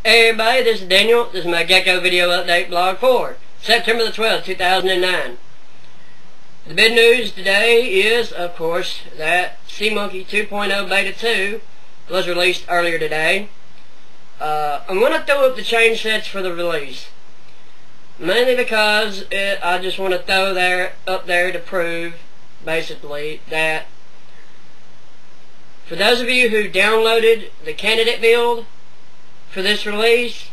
Hey everybody, this is Daniel. This is my Gecko video update blog for September the 12th, 2009. The big news today is, of course, that SeaMonkey 2.0 Beta 2 was released earlier today. I'm going to throw up the change sets for the release. Mainly because I just want to throw up there to prove, basically, that for those of you who downloaded the candidate build for this release,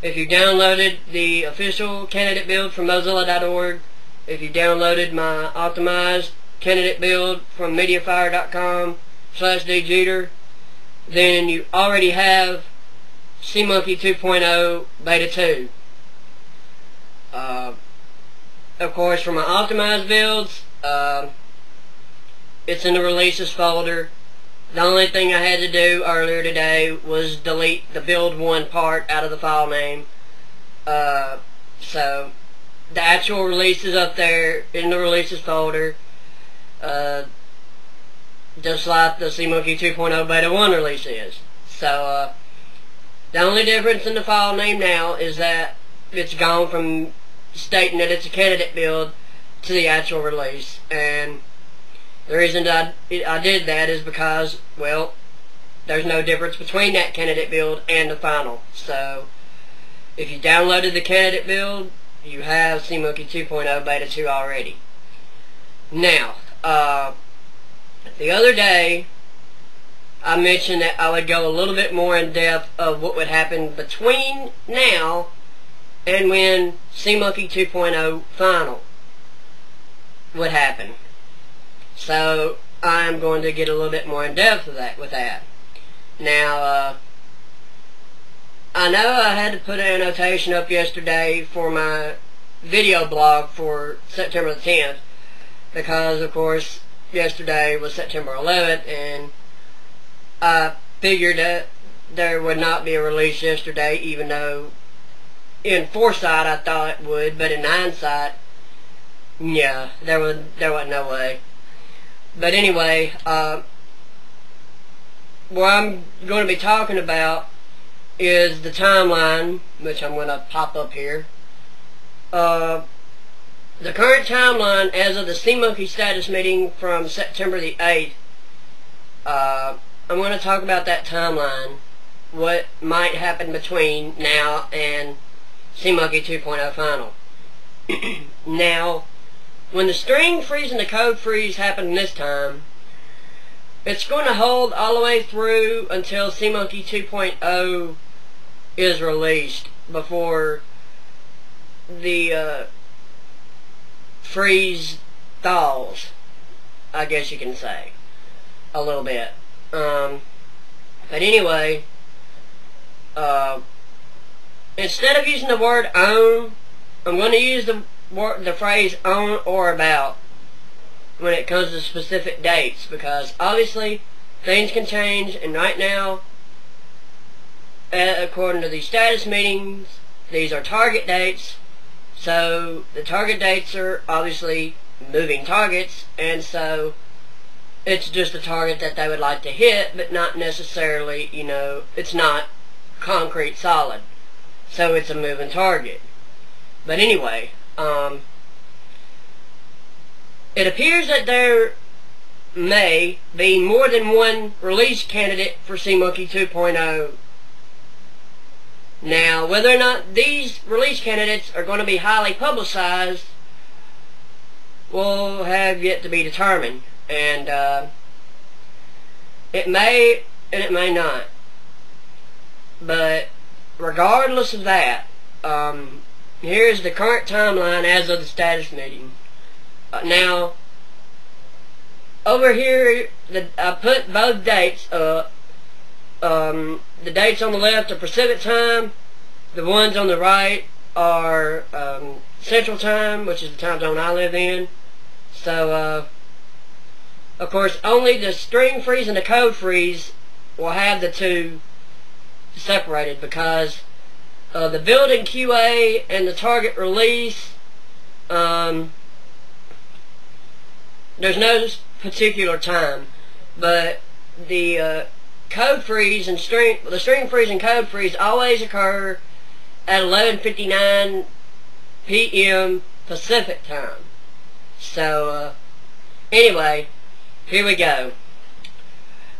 if you downloaded the official candidate build from Mozilla.org, if you downloaded my optimized candidate build from mediafire.com/djeter, then you already have SeaMonkey 2.0 Beta 2. Of course, for my optimized builds, it's in the releases folder. The only thing I had to do earlier today was delete the build 1 part out of the file name. So the actual release is up there in the releases folder, just like the SeaMonkey 2.0 Beta 1 release is. So the only difference in the file name now is that it's gone from stating that it's a candidate build to the actual release. And the reason that I did that is because, well, there's no difference between that candidate build and the final. So if you downloaded the candidate build, you have SeaMonkey 2.0 Beta 2 already. Now, the other day I mentioned that I would go a little bit more in depth of what would happen between now and when SeaMonkey 2.0 final would happen. So I'm going to get a little bit more in depth with that. Now, I know I had to put an annotation up yesterday for my video blog for September the 10th because, of course, yesterday was September 11th, and I figured that there would not be a release yesterday, even though in foresight I thought it would, but in hindsight, yeah, there wasn't no way. But anyway, what I'm going to be talking about is the timeline, which I'm going to pop up here. The current timeline as of the SeaMonkey status meeting from September the 8th. I'm going to talk about that timeline, what might happen between now and SeaMonkey 2.0 final. Now, when the string freeze and the code freeze happen this time, it's going to hold all the way through until SeaMonkey 2.0 is released before the freeze thaws, I guess you can say, a little bit. But anyway, instead of using the word on, I'm going to use the phrase on or about when it comes to specific dates, because obviously things can change, and right now, according to these status meetings, these are target dates. So the target dates are obviously moving targets, and so it's just a target that they would like to hit, but not necessarily, you know, it's not concrete solid, so it's a moving target. But anyway, it appears that there may be more than one release candidate for SeaMonkey 2.0. Now, whether or not these release candidates are going to be highly publicized will have yet to be determined. And it may and it may not. But regardless of that, here's the current timeline as of the status meeting. Now, over here, I put both dates up. The dates on the left are Pacific time. The ones on the right are Central time, which is the time zone I live in. So, of course, only the string freeze and the code freeze will have the two separated, because the building QA and the target release, there's no particular time, but the code freeze and the stream freeze and code freeze always occur at 11:59 p.m. Pacific time. So, anyway, here we go.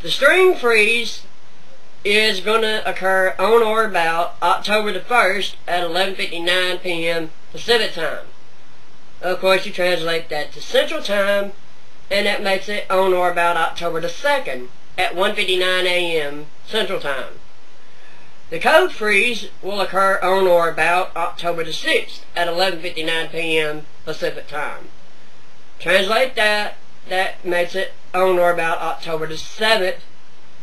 The stream freeze is going to occur on or about October the 1st at 11:59 p.m. Pacific time. Of course, you translate that to Central Time, and that makes it on or about October the 2nd at 1:59 a.m. Central Time. The code freeze will occur on or about October the 6th at 11:59 p.m. Pacific Time. Translate that, that makes it on or about October the 7th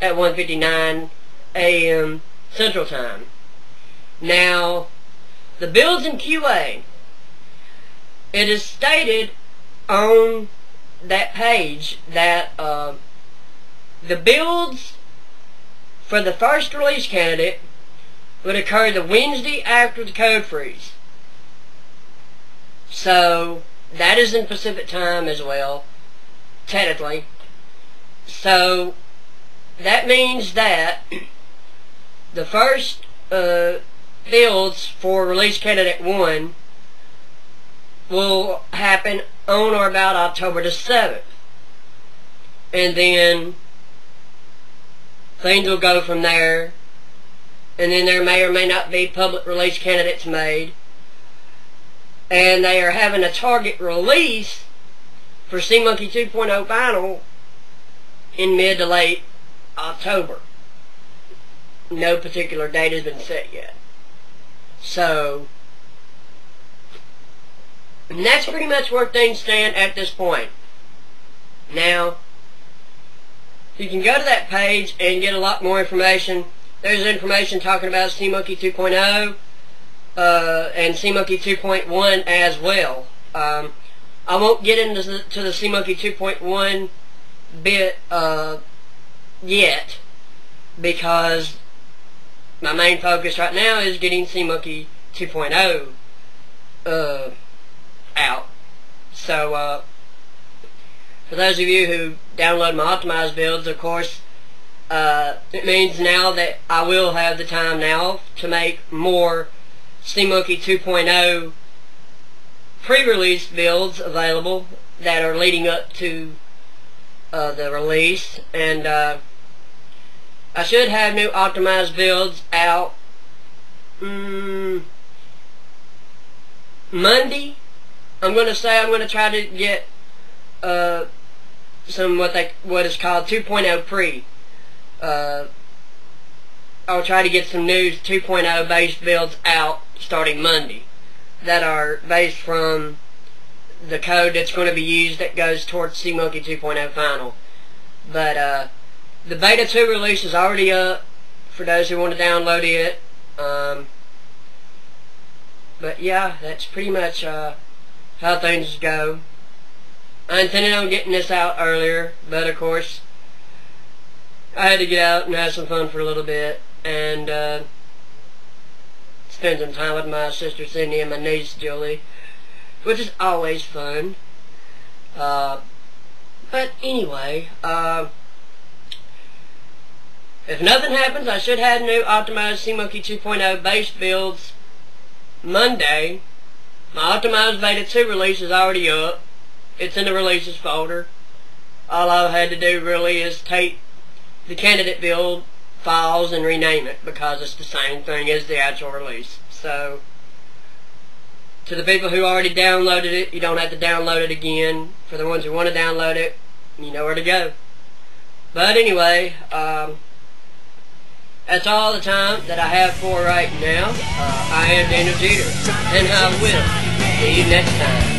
at 1:59 a.m. Central Time. Now, the builds in QA, it is stated on that page that the builds for the first release candidate would occur the Wednesday after the code freeze. So that is in Pacific time as well, technically. So that means that the first builds for release candidate 1 will happen on or about October the 7th. And then things will go from there. And then there may or may not be public release candidates made. And they are having a target release for SeaMonkey 2.0 Final in mid to late October. No particular date has been set yet. So, and that's pretty much where things stand at this point. Now, you can go to that page and get a lot more information. There's information talking about SeaMonkey 2.0 and SeaMonkey 2.1 as well. I won't get into the SeaMonkey 2.1 bit yet, because my main focus right now is getting SeaMonkey 2.0 out. So, for those of you who download my optimized builds, of course, it means now that I will have the time now to make more SeaMonkey 2.0 pre-release builds available that are leading up to the release. And I should have new optimized builds out Monday. I'm going to try to get some what is called 2.0 pre. I'll try to get some new 2.0 based builds out starting Monday that are based from the code that's going to be used that goes towards SeaMonkey 2.0 Final. But the Beta 2 release is already up for those who want to download it. But yeah, that's pretty much how things go. I intended on getting this out earlier, but of course I had to get out and have some fun for a little bit and spend some time with my sister Cindy and my niece Julie, which is always fun. But anyway, if nothing happens, I should have new optimized SeaMonkey 2.0 base builds Monday. My optimized Beta 2 release is already up. It's in the releases folder. All I had to do really is take the candidate build files and rename it, because it's the same thing as the actual release. So, to the people who already downloaded it, you don't have to download it again. For the ones who want to download it, you know where to go. But anyway, that's all the time that I have for right now. I am Daniel Jeter, and I will see you next time.